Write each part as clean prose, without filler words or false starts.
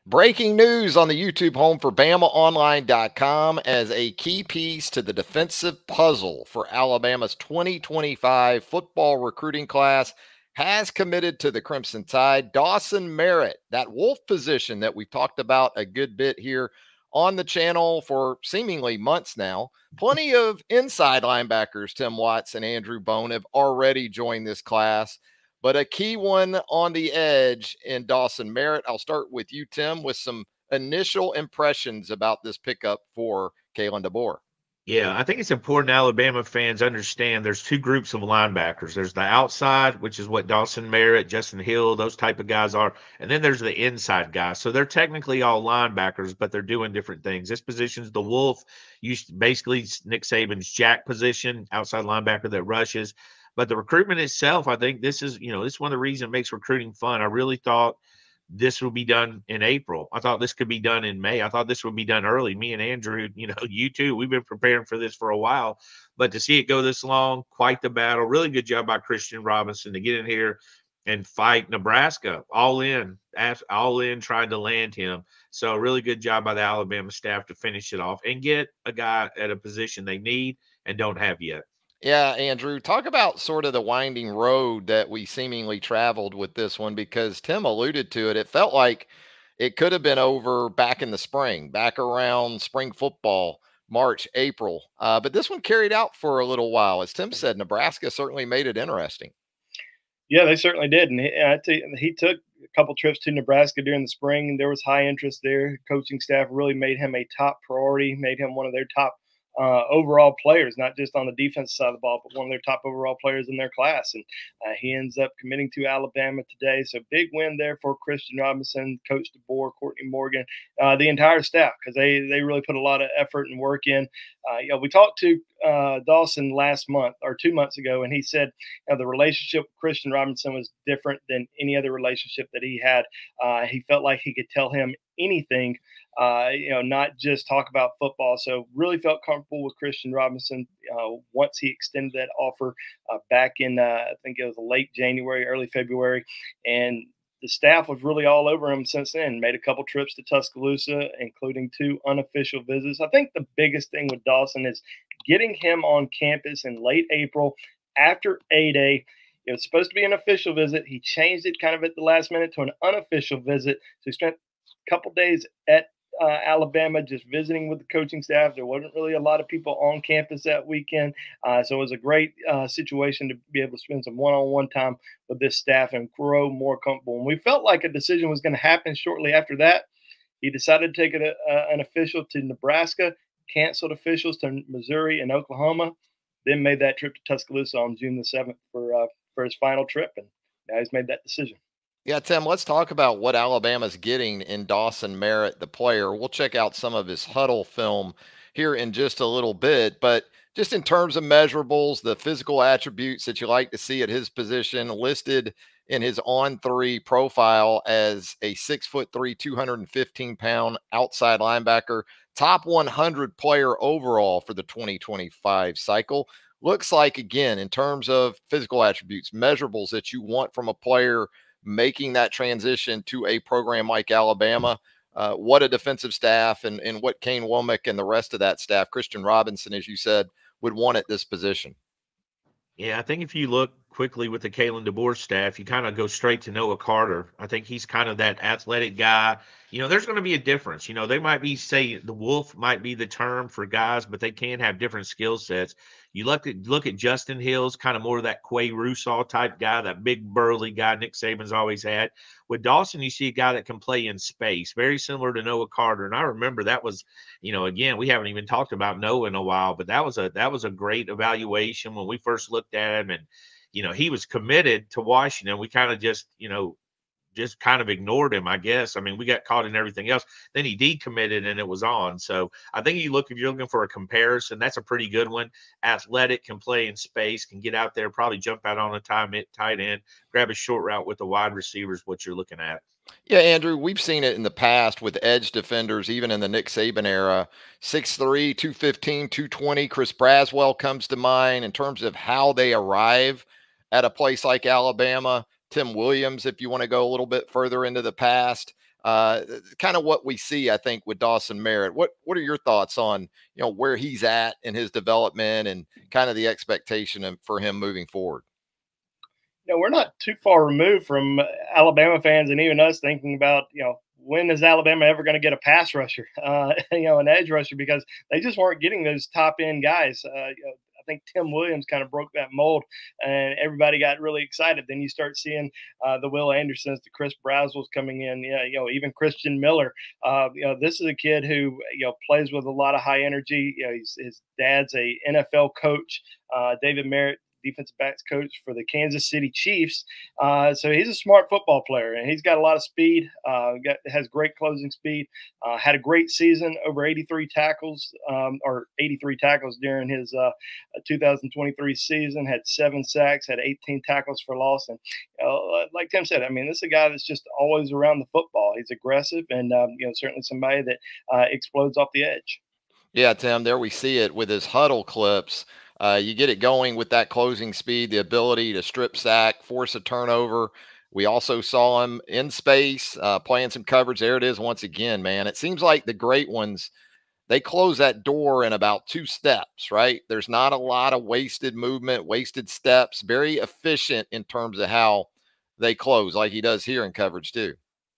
Breaking news on the YouTube home for BamaOnline.com as a key piece to the defensive puzzle for Alabama's 2025 football recruiting class has committed to the Crimson Tide. Dawson Merritt, that wolf position that we've talked about a good bit here on the channel for seemingly months now. Plenty of inside linebackers, Tim Watts and Andrew Bone, have already joined this class, but a key one on the edge in Dawson Merritt. I'll start with you, Tim, with some initial impressions about this pickup for Kalen DeBoer. Yeah, I think it's important Alabama fans understand there's two groups of linebackers. There's the outside, which is what Dawson Merritt, Justin Hill, those type of guys are. And then there's the inside guys. So they're technically all linebackers, but they're doing different things. This position's the Wolf, basically Nick Saban's jack position, outside linebacker that rushes. But the recruitment itself, I think this is one of the reasons it makes recruiting fun. I really thought this will be done in April. I thought this could be done in May. I thought this would be done early. Me and Andrew, you too, we've been preparing for this for a while, but to see it go this long, quite the battle. Really good job by Christian Robinson to get in here and fight Nebraska all in, trying to land him. So really good job by the Alabama staff to finish it off and get a guy at a position they need and don't have yet. Yeah, Andrew, talk about sort of the winding road that we seemingly traveled with this one, because Tim alluded to it. It felt like it could have been over back in the spring, back around spring football, March, April. But this one carried out for a little while. As Tim said, Nebraska certainly made it interesting. Yeah, they certainly did. And he took a couple trips to Nebraska during the spring. There was high interest there. Coaching staff really made him a top priority, made him one of their top overall players, not just on the defense side of the ball, but one of their top overall players in their class. And he ends up committing to Alabama today. So big win there for Christian Robinson, Coach DeBoer, Courtney Morgan, the entire staff, because they really put a lot of effort and work in. We talked to Dawson last month or 2 months ago, and he said the relationship with Christian Robinson was different than any other relationship that he had. He felt like he could tell him anything, not just talk about football. So really felt comfortable with Christian Robinson once he extended that offer back in, I think it was late January, early February. And the staff was really all over him since then. Made a couple trips to Tuscaloosa, including 2 unofficial visits. I think the biggest thing with Dawson is getting him on campus in late April after A-Day. It was supposed to be an official visit. He changed it kind of at the last minute to an unofficial visit. So he spent a couple days at Alabama just visiting with the coaching staff. There wasn't really a lot of people on campus that weekend. So it was a great situation to be able to spend some one-on-one time with this staff and grow more comfortable. And we felt like a decision was going to happen shortly after that. He decided to take an official to Nebraska, canceled officials to Missouri and Oklahoma, then made that trip to Tuscaloosa on June the 7th for his final trip. And now he's made that decision. Yeah, Tim, let's talk about what Alabama's getting in Dawson Merritt, the player. We'll check out some of his huddle film here in just a little bit, but just in terms of measurables, the physical attributes that you like to see at his position listed in his on-3 profile as a 6'3", 215-pound outside linebacker, top 100 player overall for the 2025 cycle. Looks like, again, in terms of physical attributes, measurables that you want from a player making that transition to a program like Alabama, what a defensive staff and what Kane Womack and the rest of that staff, Christian Robinson, as you said, would want at this position. Yeah, I think if you look quickly with the Kalen DeBoer staff, you kind of go straight to Noah Carter. I think he's kind of that athletic guy. There's going to be a difference. They might be, say, the wolf might be the term for guys, but they can have different skill sets. You look at Justin Hills, kind of more of that Quay Russaw type guy, that big burly guy Nick Saban's always had. With Dawson, you see a guy that can play in space, very similar to Noah Carter. And I remember that was, again, we haven't even talked about Noah in a while, but that was a great evaluation when we first looked at him. And he was committed to Washington. We kind of just kind of ignored him, I guess. I mean, we got caught in everything else. Then he decommitted and it was on. So I think if you're looking for a comparison, that's a pretty good one. Athletic, can play in space, can get out there, probably jump out on a tight end, grab a short route with the wide receivers, what you're looking at. Yeah, Andrew, we've seen it in the past with edge defenders, even in the Nick Saban era. 6'3", 215, 220. Chris Braswell comes to mind in terms of how they arrive at a place like Alabama. Tim Williams, if you want to go a little bit further into the past. kind of what we see, I think, with Dawson Merritt. What are your thoughts on where he's at in his development and kind of the expectation for him moving forward? We're not too far removed from Alabama fans and even us thinking about, when is Alabama ever going to get a pass rusher, an edge rusher, because they just weren't getting those top end guys. I think Tim Williams kind of broke that mold, and everybody got really excited. Then you start seeing the Will Andersons, the Chris Braswell's coming in, even Christian Miller. This is a kid who plays with a lot of high energy. His dad's a NFL coach, David Merritt, defensive backs coach for the Kansas City Chiefs. So he's a smart football player, and he's got a lot of speed, has great closing speed, had a great season, over 83 tackles, or 83 tackles during his 2023 season, had 7 sacks, had 18 tackles for loss. And like Tim said, I mean, this is a guy that's just always around the football. He's aggressive and, certainly somebody that explodes off the edge. Yeah, Tim, there we see it with his huddle clips. You get it going with that closing speed, the ability to strip sack, force a turnover. We also saw him in space, playing some coverage. There it is once again, man. It seems like the great ones, they close that door in about 2 steps, right? There's not a lot of wasted movement, wasted steps, very efficient in terms of how they close, like he does here in coverage too.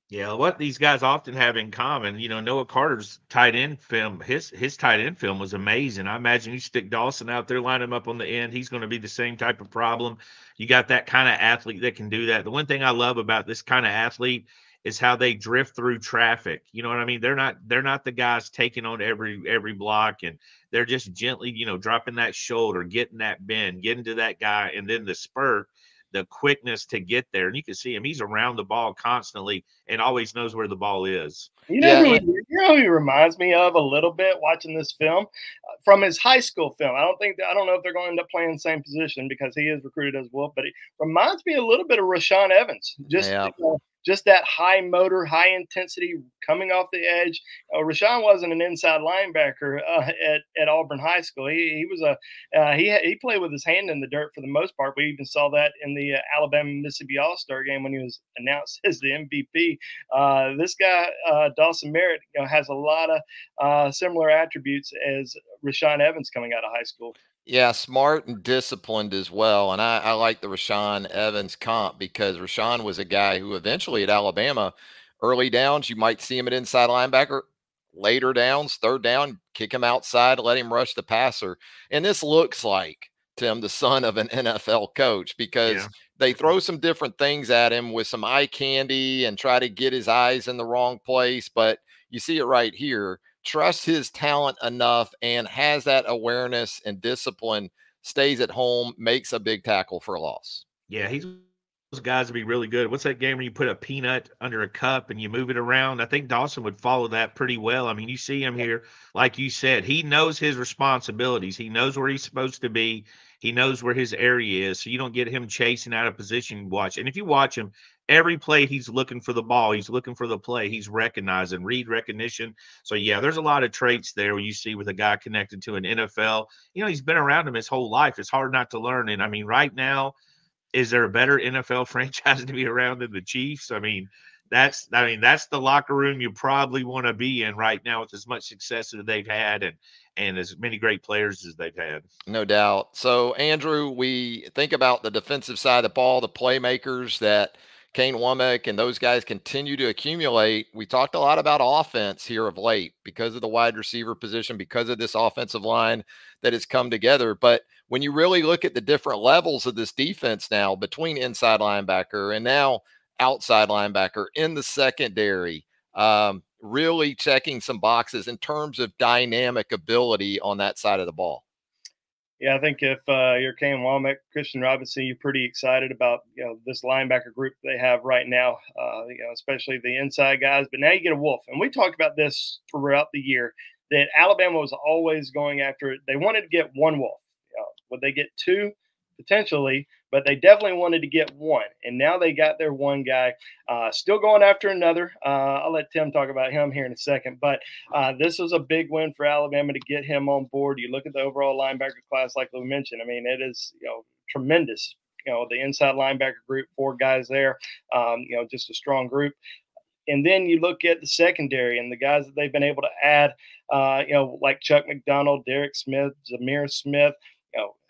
Yeah, what these guys often have in common, Noah Carter's tight end film, his tight end film was amazing. I imagine you stick Dawson out there, line him up on the end, he's going to be the same type of problem. You got that kind of athlete that can do that. The one thing I love about this kind of athlete is how they drift through traffic. You know what I mean? They're not the guys taking on every block, and they're just gently, dropping that shoulder, getting that bend, getting to that guy, and then the spurt, the quickness to get there. And you can see him, he's around the ball constantly and always knows where the ball is. Yeah, Who he reminds me of a little bit watching this film, from his high school film. I don't know if they're going to end up playing the same position because he is recruited as well, but it reminds me a little bit of Rashaan Evans. Just that high motor, high intensity coming off the edge. Rashaan wasn't an inside linebacker at Auburn High School. He was he played with his hand in the dirt for the most part. We even saw that in the Alabama Mississippi All-Star game when he was announced as the MVP. This guy Dawson Merritt, has a lot of similar attributes as Rashaan Evans coming out of high school. Yeah, smart and disciplined as well. And I like the Rashaan Evans comp because Rashaan was a guy who eventually at Alabama, early downs, you might see him at inside linebacker. Later downs, third down, kick him outside, let him rush the passer. And this looks like, Tim, the son of an NFL coach, because they throw some different things at him with some eye candy and try to get his eyes in the wrong place. But you see it right here. Trusts his talent enough and has that awareness and discipline, stays at home, makes a big tackle for a loss. Yeah, he's those guys would be really good. What's that game where you put a peanut under a cup and you move it around? I think Dawson would follow that pretty well. I mean, you see him here, like you said, he knows his responsibilities. He knows where he's supposed to be. He knows where his area is. So you don't get him chasing out of position. Watch. And if you watch him, every play he's looking for the ball. He's looking for the play. He's recognizing, read recognition. So, yeah, there's a lot of traits there where you see with a guy connected to an NFL. He's been around him his whole life. It's hard not to learn. And, I mean, right now, is there a better NFL franchise to be around than the Chiefs? I mean, that's the locker room you probably want to be in right now with as much success as they've had and as many great players as they've had. No doubt. So, Andrew, we think about the defensive side of the ball, the playmakers that Kane Womack and those guys continue to accumulate. We talked a lot about offense here of late because of the wide receiver position, because of this offensive line that has come together. But when you really look at the different levels of this defense now between inside linebacker and now outside linebacker in the secondary, really checking some boxes in terms of dynamic ability on that side of the ball. Yeah, I think if you're Kane Womack, Christian Robinson, you're pretty excited about this linebacker group they have right now. Especially the inside guys. But now you get a Wolf, and we talked about this throughout the year that Alabama was always going after it. They wanted to get one Wolf. Would they get two? Potentially, but they definitely wanted to get one. And now they got their one guy, still going after another. I'll let Tim talk about him here in a second, but this was a big win for Alabama to get him on board. You look at the overall linebacker class, like we mentioned, I mean, it is, tremendous. The inside linebacker group, 4 guys there, just a strong group. And then you look at the secondary and the guys that they've been able to add, like Chuck McDonald, Derek Smith, Zamir Smith.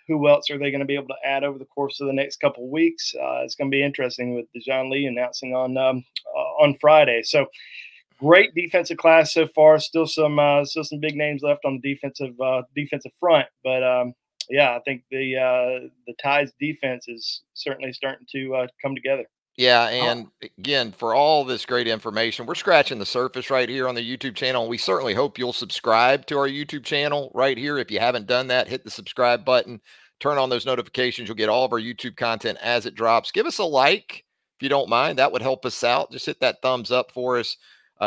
Who else are they going to be able to add over the course of the next couple of weeks? It's going to be interesting with Dejon Lee announcing on Friday. So great defensive class so far. Still some big names left on the defensive front, but I think the Tide's defense is certainly starting to come together. Yeah, and again, for all this great information, we're scratching the surface right here on the YouTube channel. And we certainly hope you'll subscribe to our YouTube channel right here. If you haven't done that, hit the subscribe button, turn on those notifications. You'll get all of our YouTube content as it drops. Give us a like if you don't mind. That would help us out. Just hit that thumbs up for us.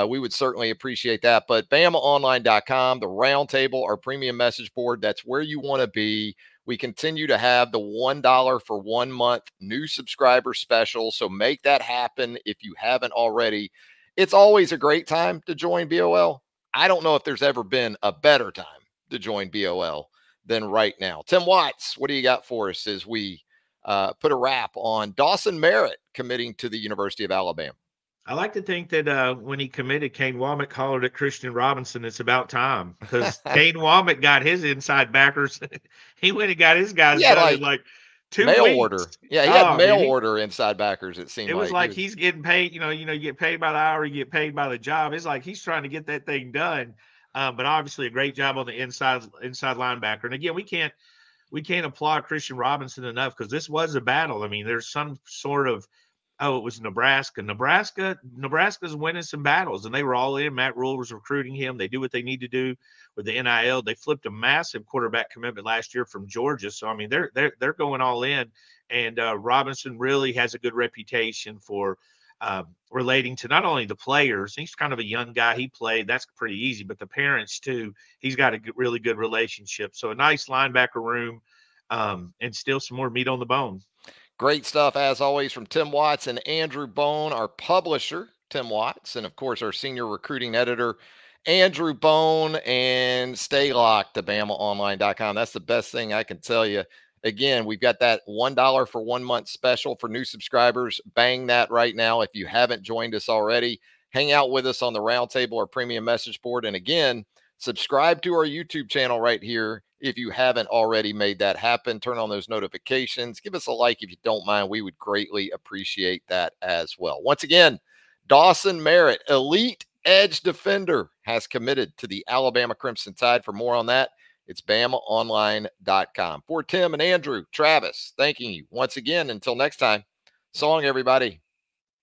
We would certainly appreciate that. But BamaOnline.com, the roundtable, our premium message board, that's where you want to be. We continue to have the $1 for 1 month new subscriber special. So make that happen if you haven't already. It's always a great time to join BOL. I don't know if there's ever been a better time to join BOL than right now. Tim Watts, what do you got for us as we put a wrap on Dawson Merritt committing to the University of Alabama? I like to think that when he committed, Kane Womack hollered at Christian Robinson, "It's about time," because Kane Womack got his inside backers. He went and got his guys done in like 2 mail weeks. Order. Yeah, he had mail order inside backers. It seemed it was like he's getting paid. You get paid by the hour, you get paid by the job. It's like he's trying to get that thing done. But obviously, a great job on the inside linebacker. And again, we can't applaud Christian Robinson enough because this was a battle. I mean, there's some sort of it was Nebraska. Nebraska's winning some battles, and they were all in. Matt Rule was recruiting him. They do what they need to do with the NIL. They flipped a massive quarterback commitment last year from Georgia. So I mean, they're going all in. And Robinson really has a good reputation for relating to not only the players. He's kind of a young guy. He played. That's pretty easy. But the parents too. He's got a really good relationship. So a nice linebacker room, and still some more meat on the bone. Great stuff, as always, from Tim Watts and Andrew Bone, our publisher, Tim Watts, and, of course, our senior recruiting editor, Andrew Bone. And stay locked to BamaOnline.com. That's the best thing I can tell you. Again, we've got that $1 for 1 month special for new subscribers. Bang that right now if you haven't joined us already. Hang out with us on the roundtable or premium message board. And, again, subscribe to our YouTube channel right here if you haven't already made that happen. Turn on those notifications. Give us a like if you don't mind. We would greatly appreciate that as well. Once again, Dawson Merritt, elite edge defender, has committed to the Alabama Crimson Tide. For more on that, it's BamaOnline.com. For Tim and Andrew, Travis, thanking you once again. Until next time, so long, everybody.